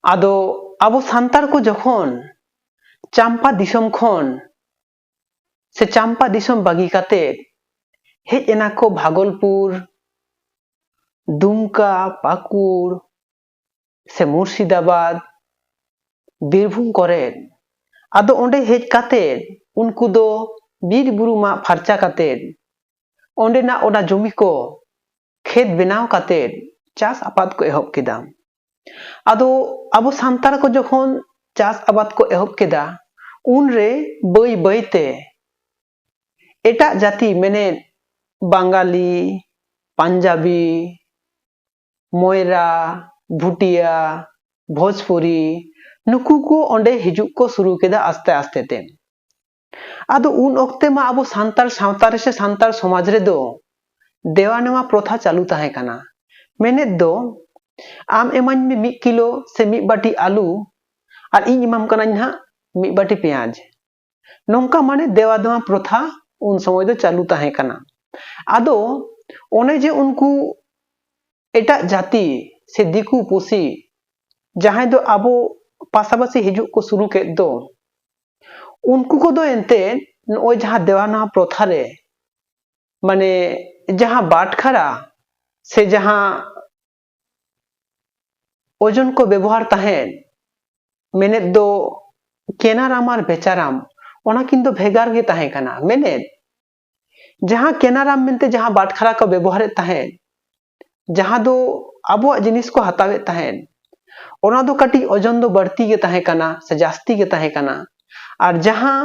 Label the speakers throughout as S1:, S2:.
S1: आदो आबो सांतार को जखन चांपा दिसम खन से चांपा दिसम बागी काते हेज एना को भागलपुर दुमका पाकुड़ से मुर्शिदाबाद बीरभूम करे आदो ओंडे हेज काते उनको दो बीर बुरु मा फरचा काते ओंडे ना ओना जमी को खेत बनाव काते चास आबाद को एहब केदा आदो आबो सांतार को जखन चास आबाद को एहब केदा उनरे बई बईते एटा जाति मेने बांगाली पंजाबी मोयरा भुटिया भोजपुरी नुकु को ओंडे हिजुक को शुरू केदा आस्ते आस्ते ते आदो उन ओक्ते मा आबो सांतार सावतार से सांतार समाज रे दो देवा नेवा प्रथा चालू ताहे काना मेने दो आम एमाñ में 1 किलो से 1 बाटी आलू और इन इमाम काना ना 1 बाटी प्याज नोंका माने देवा देवा प्रथा उन समय दो चालू ताहे काना आदो ओने जे उनको एटा जाति से दिकु पुसी जहां दो आबो पासापासी हिजुक को शुरू के दो उनको को दो एनते नोय जहां देवाना प्रथा रे माने जहां बाटखारा से जहां ओजन को व्यवहार ताहेन मेने दो केनाराम और बेचाराम ओना किंतु भेगार गे ताहे काना मेने जहां केनाराम मेनते जहां बाटखारा को व्यवहार ताहेन जहां दो आबो जिनिस को हतावे ताहेन ओना दो कटी ओजन दो बढ़ती गे ताहे काना से जास्ती गे ताहे काना और जहां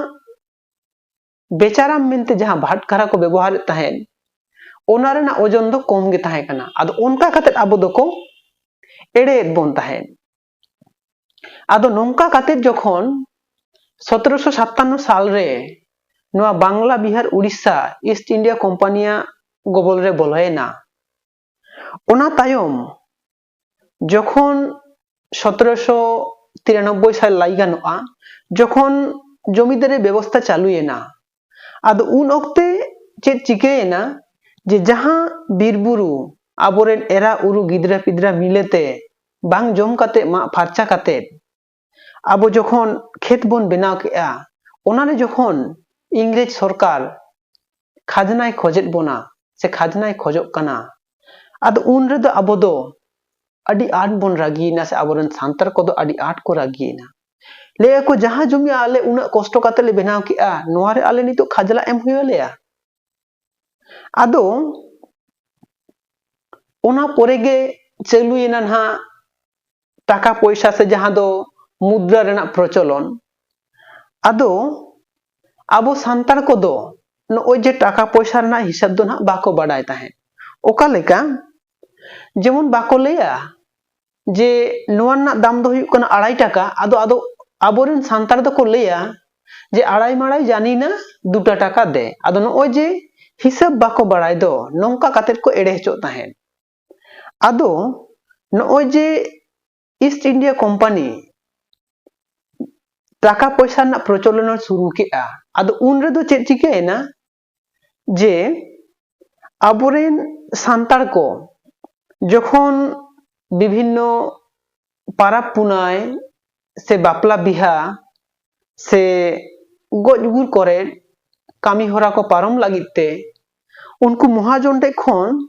S1: बेचाराम मेनते जहां बाटखारा को व्यवहार ताहेन ओना रेना ओजन दो कम गे ताहे काना आदो ओनका काते आबो दो को एड़े बोन ताहेन आदो नोंका काते जखन 1757 साल रे नोआ बांग्ला बिहार उड़ीसा ईस्ट इंडिया कंपनिया गबल रे बोलायना ओना तायम जखन 1793 साल लाई गानोआ जखन जमीदारी व्यवस्था चालुएना आदो उन ओक्ते चेद चिकेना जे जहां बीरबुरु आबोरेन एरा उरु गिद्रा पिद्रा मिलेते बांग जम काते मा फरचा काते आबो जखन खेत बन बनाव केआ ओनारे जखन इंग्रेज सरकार खाजनाय खोजेत बोना से खाजनाय खोजोक काना आदो उन रे दो आबो दो अडी आट बन रागीना से आबोरेन सांतार को दो अडी आट को रागीना ले को जहां जमी आले उना कष्ट काते ले बनाव केआ नोआरे आले नितो खाजला एम हुयलेया आदो ओना पोरेगे चालुएना ना टाका पैसा से जहां दो मुद्रा रेना प्रचलन आदो आबो सांतार को दो नोय जे टाका पैसा रेना हिसाब दो ना बाको बाडाय ताहे ओका लेका जेमन बाको लेया जे नोआना दाम दो हुयुक कना 2.5 टाका आदो आदो आबोरेन सांतार दो को लेया जे 2.5 माड़ाई जानी ना 2 टाका दे आदो नोय जे हिसाब बाको बाडाय दो नोंका काते को एड़े हचो ताहेन आदो नोय जे ईस्ट इंडिया कंपनी टाका पैसा ना प्रचलन शुरू केआ आदो उन रे दो चेद चिकेना जे आबोरेन सांतार को जखन विभिन्न पाराब पुनाय से बापला बिहा से गजगुर करे कामी होरा को पारम लागिते उनको महाजन टे खन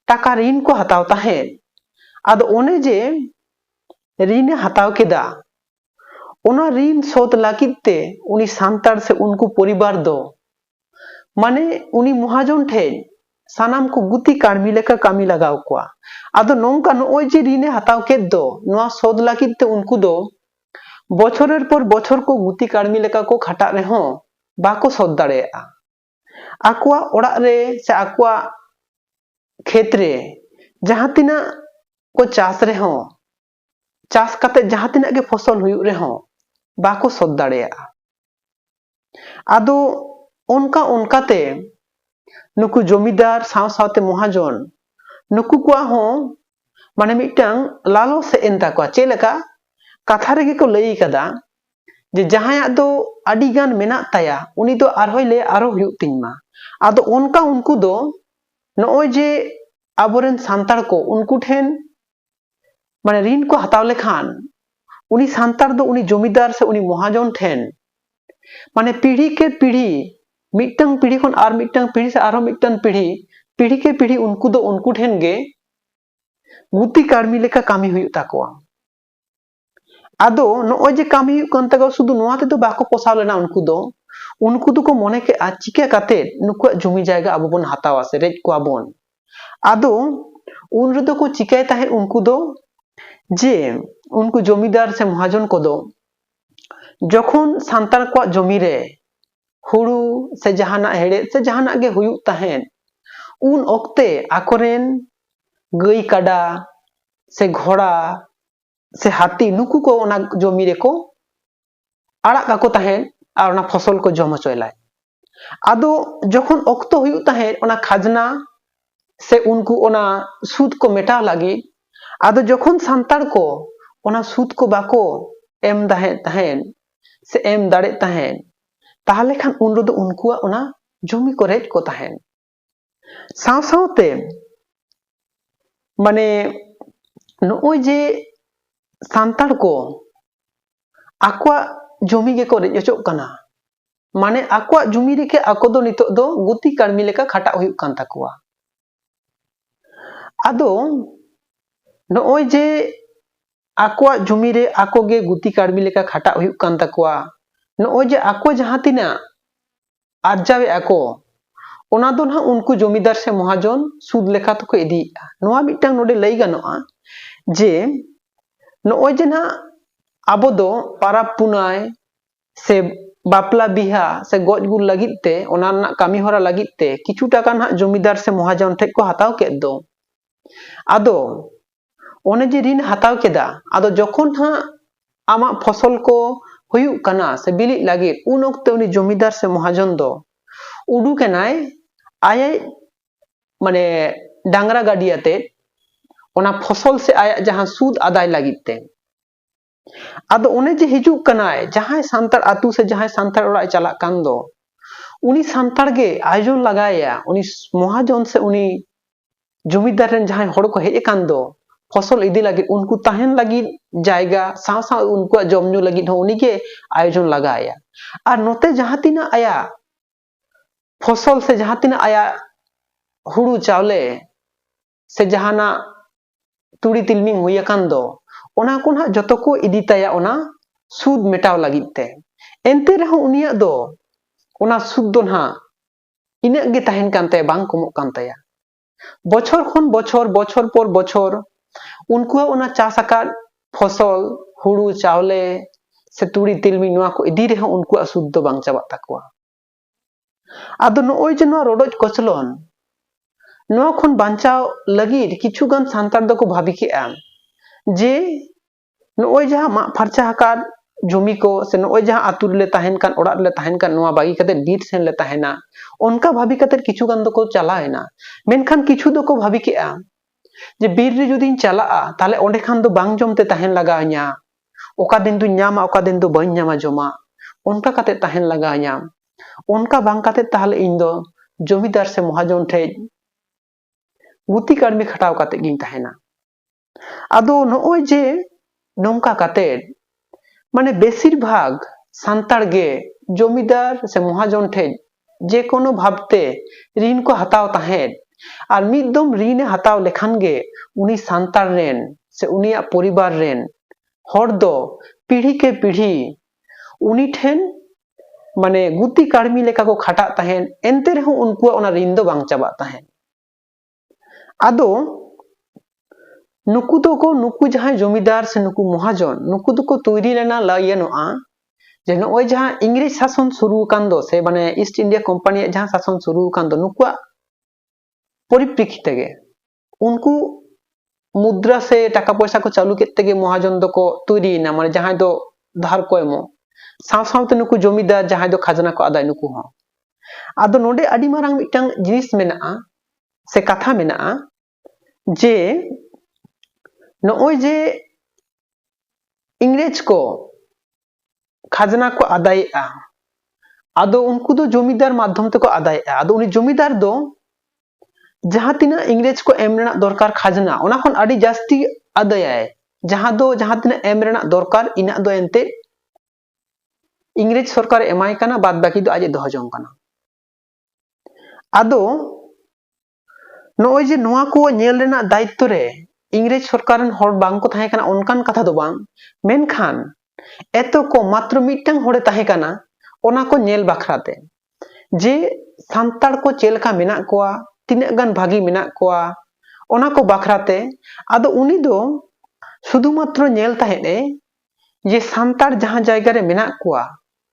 S1: टाका ऋण को हताव ताहेन आदो ओने जे ऋण हताव केदा ओना ऋण शोध लागिते उनी सांतार से उनको परिवार दो माने उनी महाजन ठेन सानाम को गुती काड़मी लेका कामी लगाव कोआ आदो नोंका नोय जे ऋण हताव केद दो नोआ शोध लागिते उनको दो बछरेर पर बछर को गुती काड़मी लेका को खाटा रेहो बाको शोध दाड़ेया आकुआ ओड़ा रे से आकुआ खेत रे जहां तिना को चास रेहो चास काते जहां तिना के फसल हुयुक रेहो बाको शोध दाड़ेया आदो ओनका ओनकाते नुकु जमीदार साव सावते महाजन नुकु को हो माने मिटांग लालो से एंता को चेलेका कथा रेगे को लई कदा जे जहां दो आडी गान मेना ताया उनी दो आरहोय ले आरो हुयुक तिंगमा आदो ओनका उनको दो नोय जे आबोरेन सांतार को उनको ठेन माने ऋण को हताव लेखान उनी सांतार दो उनी जमीदार से उनी महाजन ठेन माने पीढ़ी के पीढ़ी मिटंग पीढ़ी खन आर मिटंग पीढ़ी से आरो मिटंग पीढ़ी के पीढ़ी उनको दो उनको ठेन गे गुती कार्मी लेका कामी हुई ताकोआ आदो नॉय जे कामी हुई कान ताको सुदु नोआ ते तो बाको पोसाव लेना उनको दो को मने के आ चिका काते नुको जमी जायगा अबो बन हतावा से रेज को आबोन आदो उन रेदो को चिकाय ताहे उनको दो जे उनको जमीदार से महाजन को दो जखन सांतार को जमी रे हुड़ू से जहाना हेड़े से जहाना गे हुयु ताहेन उन ओक्ते आकोरेन गई काडा से घोड़ा से हाथी नुकु को ओना जमी रे को आड़ा काको ताहेन और ओना फसल को जम चलाय आदो जखन ओक्तो हुयु ताहेन ओना खाजना से उनको ओना सूद को मेटाव लगी आदो जखन सांतार को ओना सूद को बाको एम ताहेन से एम दाड़े ताहेन ताहले खान उन रेदो उनको ओना जमी को रेज को ताहेन साव सावते माने नॉय जे सांतार को आक्वा जमी गे को रेज अचोक कना माने आक्वा जमी रेके आको दो नितो दो गुती कार्मी लेका खाटा हुयु कान ताकोआ आदो नॉय जे आक्वा जमी रे आको गे गुती कार्मी लेका खाटा हुयु कान ताकोआ नॉय जे आको जहां तिना आरजावे आको ओना दो ना उनको जमीदार से महाजन सूद लेखा तो को इदी नोआ मिटांग नोडे लई गानोआ जे नॉय जे ना आबो दो पाराब पुनाय से बापला बिहा से गजगुल लगित ते ओना ना कामी होरा लगित ते किछु टाका ना जमीदार से महाजन ठेक को हताव के दो आदो ओने जे ऋण हताव केदा आदो जखन हा आमा फसल को हुयु कना से बिली लगी उन ओक्ते उनी जमीदार से महाजन दो उडुकेनाय आय माने डांगरा गाड़ियाते ओना फसल से आया जहां सूद आदाय लगिते आदो ओने जे हिजु कनाय जहां सांतार आतु से जहां सांतार ओड़ा चला कान दो उनी सांतार गे आयोजन लगाया उनी महाजन से उनी जमीदार रेन जहां हड़ को हेज कान दो फसल इदी लगी उनको ताहेन लगी जायगा साव साव उनको जमनु लगी हो उनी के आयोजन लगाया और नोते जहां तिना आया फसल से जहां तिना आया हुड़ू चावले से जहाना तुड़ी तिलमिंग हुई कान दो ओना को ना जतो को इदी ताया ओना सूद मेटाव लगिते एनते रहो उनिया दो ओना सूद दो ना इना गे ताहेन कान ताया बांग कमो कान ताया बछर खन बछर बछर पर बछर उनको ओना चास आकाद फसल हुड़ू चावले से तुड़ी तिलमिंग नोआ को इदी रहो उनको सूद दो बांग चाबा ताकोआ आदो नॉय जे नोआ रोडोज कचलन नोआ खन बांचाव लगिद किछुगान सांतार दो को भाबी केआ जे नॉय जहां मा फरचा हकाद जमी को से नॉय जहां आतु ले ताहेन कान ओड़ा ले ताहेन कान नोआ बागी कते बीर सेन ले ताहेना उनका भाबी कते किछुगान दो को चलाएना मेनखान किछु दो को भाबी केआ जे बीर रे जदिन चलाआ ताले ओंडे खान दो बांग जमते ताहेन लगावኛ ओका दिन दु न्यामा ओका दिन दो बाñ न्यामा जमा उनका कते ताहेन लगावኛ उनका बांग कते ताहले इन दो जमीदार से महाजन ठे गुती कार्मी खटाव कते गिन ताहेना आदो नॉय जे नोंका कते माने बेसिर भाग सांतार गे जमीदार से महाजन ठे जे कोनो भाबते ऋण को हताव ताहेन और मिदम ऋण हताव लेखान गे उनी सांतार रेन से उनिया परिवार रेन हर दो पीढ़ी के पीढ़ी उनी ठेन माने गुती कार्मी लेका को खाटा ताहेन एनते रहो उनको ओना ऋण दो बांग चाबा ताहेन आदो नुकु दो को नुकु जहां जमीदार से नुकु महाजन नुकु दो को तैरी लेना लायनोआ जे नॉय जहां इंग्रेज शासन शुरू कान दो से माने ईस्ट इंडिया कंपनी जहां शासन शुरू कान दो नुकुआ परिप्रेक्षित गे उनको मुद्रा से टाका पैसा को चालू केते गे महाजन दो को तैरी ना माने जहां दो धार को एमो साव सावते नुकु जमीदार जहां दो खजाना को आदाय नुकु हो आदो नोडे आडी मारांग मिटांग जिनिस मेना से कथा मेना जे नॉय जे इंग्रेज को खजाना को आदाय आदो उनको दो जमीदार माध्यम ते को आदाय आदो उनी जमीदार दो जहां तिना इंग्रेज को एम रेना दरकार खजाना ओना खन आडी जास्ती आदाय जहां दो जहां तना एम रेना दरकार इना दो एंते इंग्रेज सरकार एमाय काना बाद बाकी दो आजे दोह जोंग काना आदो नोय जे नोआ को नेल रेना दायित्व रे इंग्रेज सरकार रन हर बांग को ताहे काना ओनकान कथा दो बांग मेनखान एतो को मात्र मिटटांग हरे ताहे काना ओना को नेल बाखराते जे सांताड़ को चेलका मेना कोआ तिना गान भागी मेना कोआ ओना को बाखराते आदो उनी दो शुधु मात्र नेल ताहे जे सांताड़ जहां जायगा रे मेना कोआ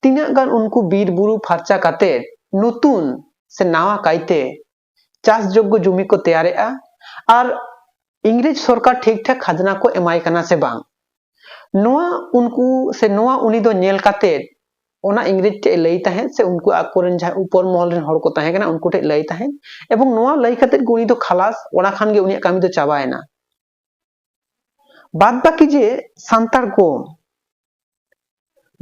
S1: तिना गान उनको बीर बुरु फारचा काते नतून से नावा कायते चास योग्य जमी को तैयारेआ और इंग्रेज सरकार ठीक ठाक खाजना को एमाय काना से बांग नोआ उनको से नोआ उनी दो नेल काते ओना इंग्रेज टे लई ताहे से उनको आकोरन जहां ऊपर महल रेन हर को ताहे काना उनको टे लई ताहे एवं नोआ लई काते उनी दो खलास ओना खान गे उनी कामी दो चाबायना बाद बाकी जे सांताड़ को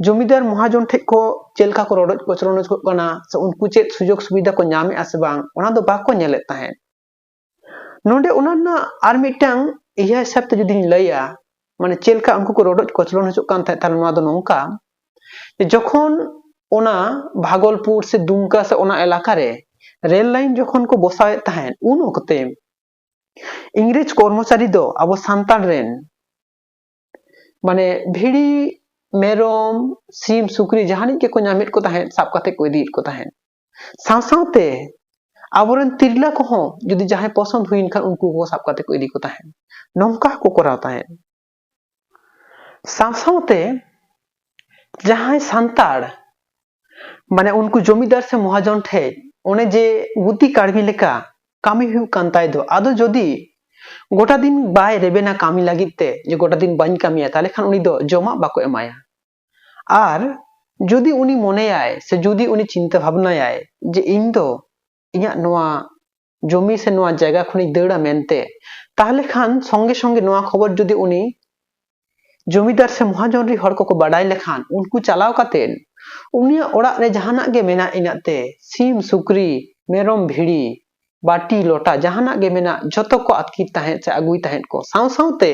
S1: जमीदार महाजन ठे को चेलका को रोड कोचरन को कना से उनको चेत सुजोग सुविधा को नामे आसे बांग ओना दो बाको नेले ताहे नोंडे ओना ना आर मिटांग इहा हिसाब ते जुदी लैया माने चेलका उनको को रोड कोचरन हो कान थाय तार नोआ दो नोंका जखन ओना भागलपुर से दुमका से ओना इलाका रे रेल लाइन जखन को बसाए ताहे उन ओकते इंग्रेज कर्मचारी दो अब सांताड़ रेन माने भिड़ी मेरम सीम सुक्री जहानी के को नामित को ताहे साब काते को इदी को ताहे साव सावते आबोरन तिरला को हो जुदी जहां पसंद हुइन खान उनको को साब काते को इदी को ताहे नोंका को करा ताहे साव सावते जहां सांताड़ माने उनको जमीदार से महाजन ठे ओने जे गुती काड़मी लेका कामी हुई कांताय दो आदो जदी गोटा दिन बाय रेबेना कामी लागिते जे गोटा दिन बाñ कामिया ताले खान उनी दो जमा बाको एमाया और जुदी उनी मने आए से जुदी उनी चिंता भावना आए जे इन दो इया नोआ जमी से नोआ जगह खनि देड़ा मेनते ताहले खान संगे संगे नोआ खबर जुदी उनी जमीदार से महाजन री हर को बाडाय लेखान उनको चलाव कातेन उनी ओड़ा रे जहाना गे मेना इनाते सीम सुक्री मेरम भिड़ी बाटी लोटा जहाना गे मेना जतो को आतकी ताहे से अगुई ताहे को साव सावते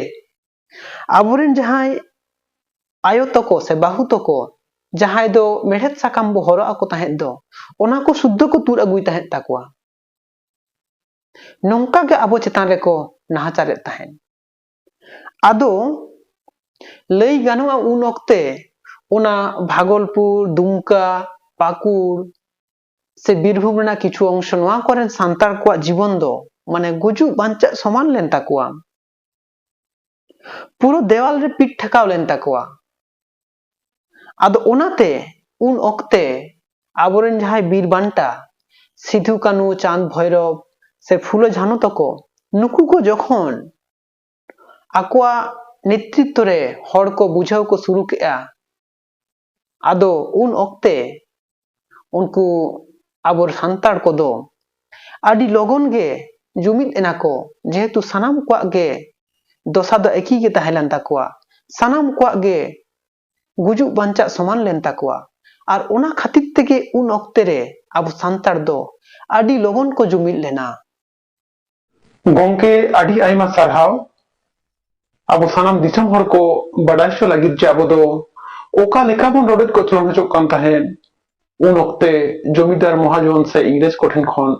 S1: आबोरेन जहाय आयो तको से बाहु तको जहाय दो मेढ़ेत साकाम बो हरो को ताहे दो ओना को शुद्ध को तुर अगुई ताहे ताकुआ नोंका गे आबो चेतान रे को नाहाचारे ताहे आदो लई गानोआ उन ओक्ते ओना भागलपुर दुमका पाकुड़ से बीरभूम रेना किछु अंश नोआ करेन सांताड़ को जीवन दो माने गुजु बांचा समान लेन ताकुआ पूरा देवाल रे पीठ ठकाव लेन ताकुआ आदो ओनाते उन ओक्ते आबोरेन जहाय बीर बांटा सिधु कानू चांद भैरव से फुलो झानो तको नुकु को जखन आकुआ नेतृत्व रे हर को बुझाव को शुरू केआ आदो उन ओक्ते उनको आबोर सांताड़ को दो आदि लोगन गे जुमिद एना को जेहेतु सनाम को गे दोसा दो एकी गे ताहेलन ताकुआ सनाम को गे गुजु बांचा समान लेन ताकुआ और ओना खातिर तेगे उन ओक्ते रे अब सांताड़ दो आदि लोगन को जुमिद लेना गोंके आदि आइमा सारहाव अब सनाम दिसम हर को बडायशो लागिद जे अब दो ओका लेखा बन रोडेट को चलन हचो कान ताहेन उन ओक्ते जमीदार महाजन से इंग्रेज को ठेन खन